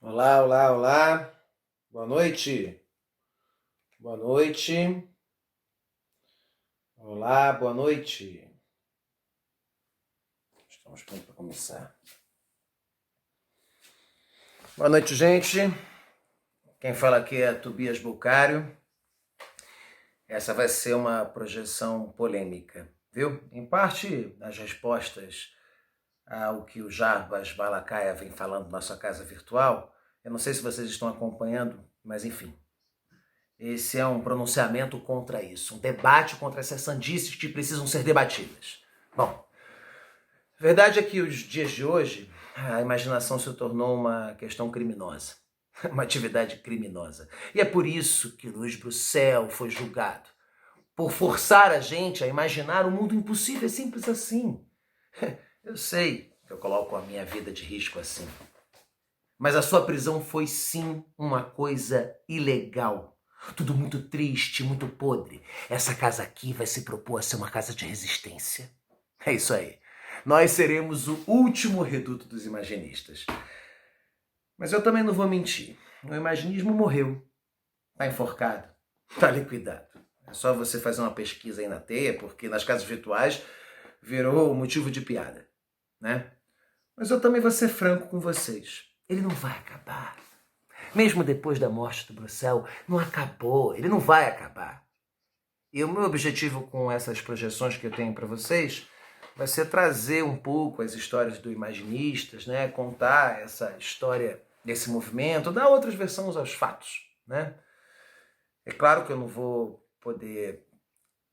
Olá, olá, olá. Boa noite. Boa noite. Olá, boa noite. Estamos prontos para começar. Boa noite, gente. Quem fala aqui é Tobias Bucário. Essa vai ser uma projeção polêmica, viu? Em parte, as respostas ao que o Jarbas Balacaia vem falando na sua casa virtual. Eu não sei se vocês estão acompanhando, mas enfim. Esse é um pronunciamento contra isso, um debate contra essas sandices que precisam ser debatidas. Bom, a verdade é que os dias de hoje, a imaginação se tornou uma questão criminosa, uma atividade criminosa. E é por isso que Luiz Bruxelles foi julgado, por forçar a gente a imaginar um mundo impossível, é simples assim. Eu sei que eu coloco a minha vida de risco assim, mas a sua prisão foi sim uma coisa ilegal. Tudo muito triste, muito podre. Essa casa aqui vai se propor a ser uma casa de resistência. É isso aí. Nós seremos o último reduto dos imaginistas. Mas eu também não vou mentir. O imaginismo morreu. Tá enforcado. Tá liquidado. É só você fazer uma pesquisa aí na teia, porque nas casas virtuais virou motivo de piada, né? Mas eu também vou ser franco com vocês. Ele não vai acabar. Mesmo depois da morte do Bruxelles, não acabou. Ele não vai acabar. E o meu objetivo com essas projeções que eu tenho para vocês vai ser trazer um pouco as histórias do Imaginistas, né? Contar essa história desse movimento, dar outras versões aos fatos, né? É claro que eu não vou poder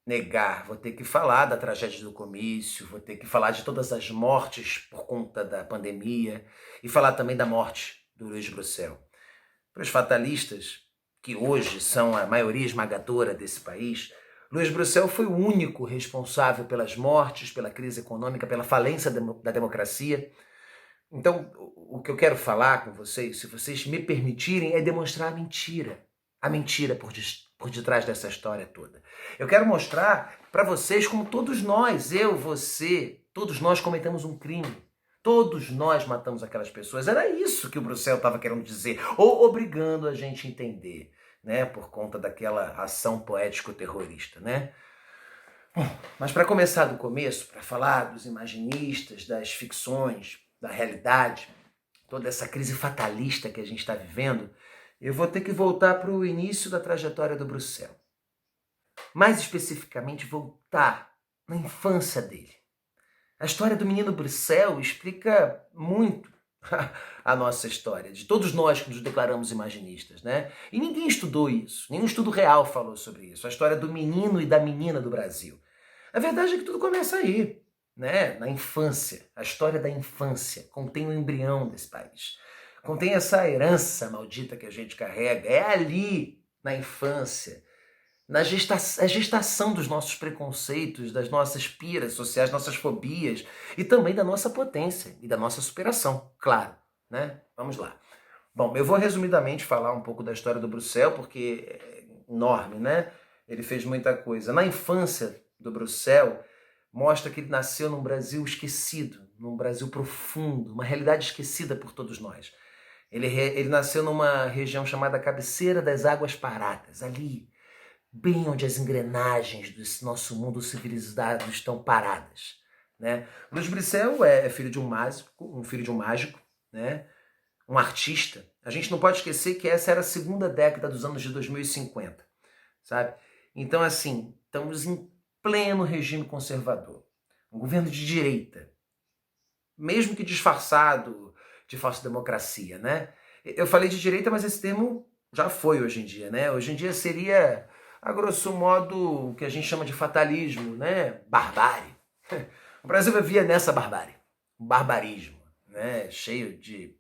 negar, vou ter que falar da tragédia do comício, vou ter que falar de todas as mortes por conta da pandemia e falar também da morte do Luiz Bruxelles. Para os fatalistas, que hoje são a maioria esmagadora desse país, Luiz Bruxelles foi o único responsável pelas mortes, pela crise econômica, pela falência da democracia. Então, o que eu quero falar com vocês, se vocês me permitirem, é demonstrar a mentira por detrás dessa história toda. Eu quero mostrar para vocês como todos nós, eu, você, todos nós cometemos um crime. Todos nós matamos aquelas pessoas. Era isso que o Bruxelles estava querendo dizer, ou obrigando a gente a entender, né, por conta daquela ação poético-terrorista, né? Bom, mas para começar do começo, para falar dos imaginistas, das ficções, da realidade, toda essa crise fatalista que a gente está vivendo, eu vou ter que voltar para o início da trajetória do Bruxelles. Mais especificamente, voltar na infância dele. A história do menino Bruxelles explica muito a nossa história, de todos nós que nos declaramos imaginistas, né? E ninguém estudou isso, nenhum estudo real falou sobre isso, a história do menino e da menina do Brasil. A verdade é que tudo começa aí, né? Na infância, a história da infância contém o embrião desse país, contém essa herança maldita que a gente carrega, é ali, na infância, a gestação dos nossos preconceitos, das nossas piras sociais, nossas fobias e também da nossa potência e da nossa superação, claro, né? Vamos lá. Bom, eu vou resumidamente falar um pouco da história do Bruxelles, porque é enorme, né? Ele fez muita coisa. Na infância do Bruxelles, mostra que ele nasceu num Brasil esquecido, num Brasil profundo, uma realidade esquecida por todos nós. Ele nasceu numa região chamada Cabeceira das Águas Paradas, ali, bem onde as engrenagens desse nosso mundo civilizado estão paradas, né? Luiz Bruxelles é filho de um mágico, né? Um artista. A gente não pode esquecer que essa era a segunda década dos anos de 2050, sabe? Então, assim, estamos em pleno regime conservador. Um governo de direita, mesmo que disfarçado de falsa democracia, né? Eu falei de direita, mas esse termo já foi hoje em dia, né? Hoje em dia seria, a grosso modo, o que a gente chama de fatalismo, né? Barbárie. O Brasil vivia nessa barbárie, barbarismo, né? Cheio de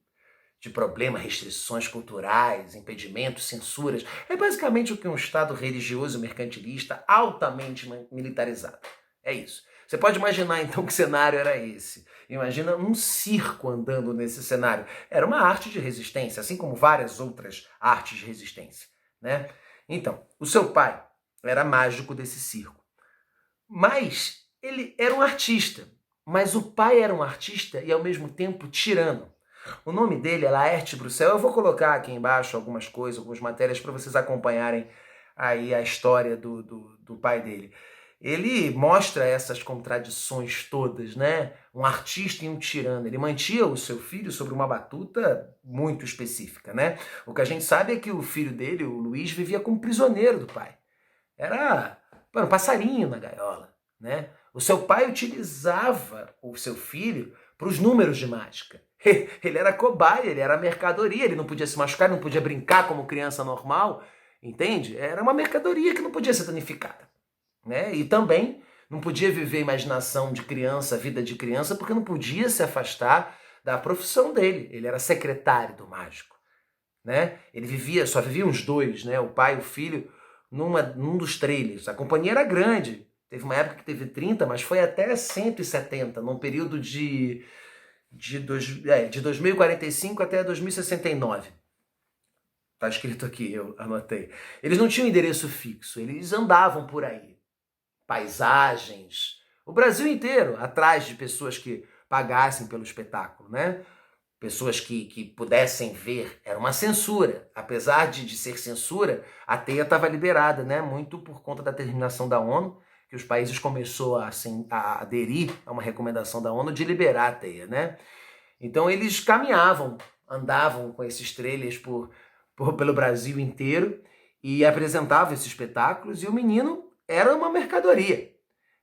problemas, restrições culturais, impedimentos, censuras. É basicamente o que um Estado religioso mercantilista altamente militarizado. É isso. Você pode imaginar, então, que cenário era esse. Imagina um circo andando nesse cenário. Era uma arte de resistência, assim como várias outras artes de resistência, né? Então, o seu pai era mágico desse circo. Mas ele era um artista. Mas o pai era um artista e, ao mesmo tempo, tirano. O nome dele é Laerte Bruxel. Eu vou colocar aqui embaixo algumas coisas, algumas matérias para vocês acompanharem aí a história do pai dele. Ele mostra essas contradições todas, né? Um artista e um tirano. Ele mantinha o seu filho sobre uma batuta muito específica, né? O que a gente sabe é que o filho dele, o Luiz, vivia como prisioneiro do pai. Era um passarinho na gaiola, né? O seu pai utilizava o seu filho para os números de mágica. Ele era cobaia, ele era mercadoria, ele não podia se machucar, não podia brincar como criança normal, entende? Era uma mercadoria que não podia ser danificada, né? E também não podia viver a imaginação de criança, a vida de criança, porque não podia se afastar da profissão dele. Ele era secretário do mágico, né? Só vivia uns dois, né? O pai e o filho, num dos trailers. A companhia era grande. Teve uma época que teve 30, mas foi até 170, num período de 2045 até 2069. Tá escrito aqui, eu anotei. Eles não tinham endereço fixo, eles andavam por aí. Paisagens, o Brasil inteiro, atrás de pessoas que pagassem pelo espetáculo, né? Pessoas que pudessem ver. Era uma censura. Apesar de ser censura, a teia estava liberada, né? Muito por conta da determinação da ONU, que os países começaram a aderir a uma recomendação da ONU de liberar a teia, né? Então eles caminhavam, andavam com esses trailers pelo Brasil inteiro e apresentavam esses espetáculos, e o menino era uma mercadoria,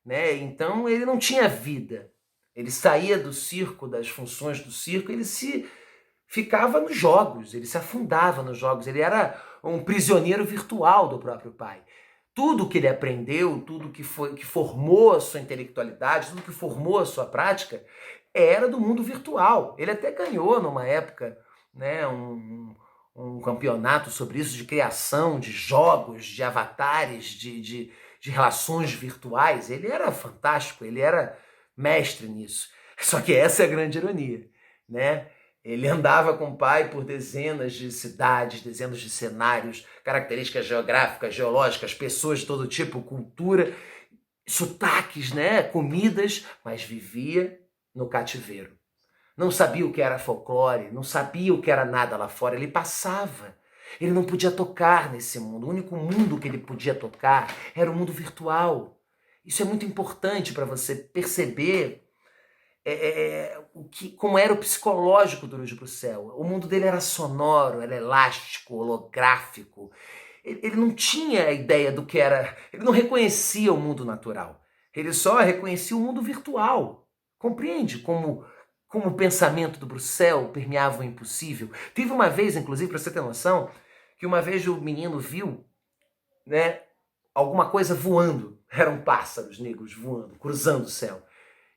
né? Então ele não tinha vida. Ele saía do circo, das funções do circo, ele ficava nos jogos, ele se afundava nos jogos, ele era um prisioneiro virtual do próprio pai. Tudo que ele aprendeu, tudo que formou a sua intelectualidade, tudo que formou a sua prática, era do mundo virtual. Ele até ganhou, numa época, né, um campeonato sobre isso, de criação de jogos, de avatares, de relações virtuais. Ele era fantástico, ele era mestre nisso. Só que essa é a grande ironia, né? Ele andava com o pai por dezenas de cidades, dezenas de cenários, características geográficas, geológicas, pessoas de todo tipo, cultura, sotaques, né? Comidas, mas vivia no cativeiro. Não sabia o que era folclore, não sabia o que era nada lá fora, ele passava. Ele não podia tocar nesse mundo. O único mundo que ele podia tocar era o mundo virtual. Isso é muito importante para você perceber como era o psicológico do Luiz Bruxel. O mundo dele era sonoro, era elástico, holográfico. Ele não tinha a ideia do que era... Ele não reconhecia o mundo natural. Ele só reconhecia o mundo virtual. Compreende como o pensamento do Bruxel permeava o impossível? Teve uma vez, inclusive, para você ter noção, que uma vez o menino viu, né, alguma coisa voando. Eram pássaros negros voando, cruzando o céu.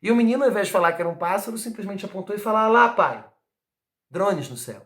E o menino, ao invés de falar que era um pássaro, simplesmente apontou e falou: lá, pai, drones no céu.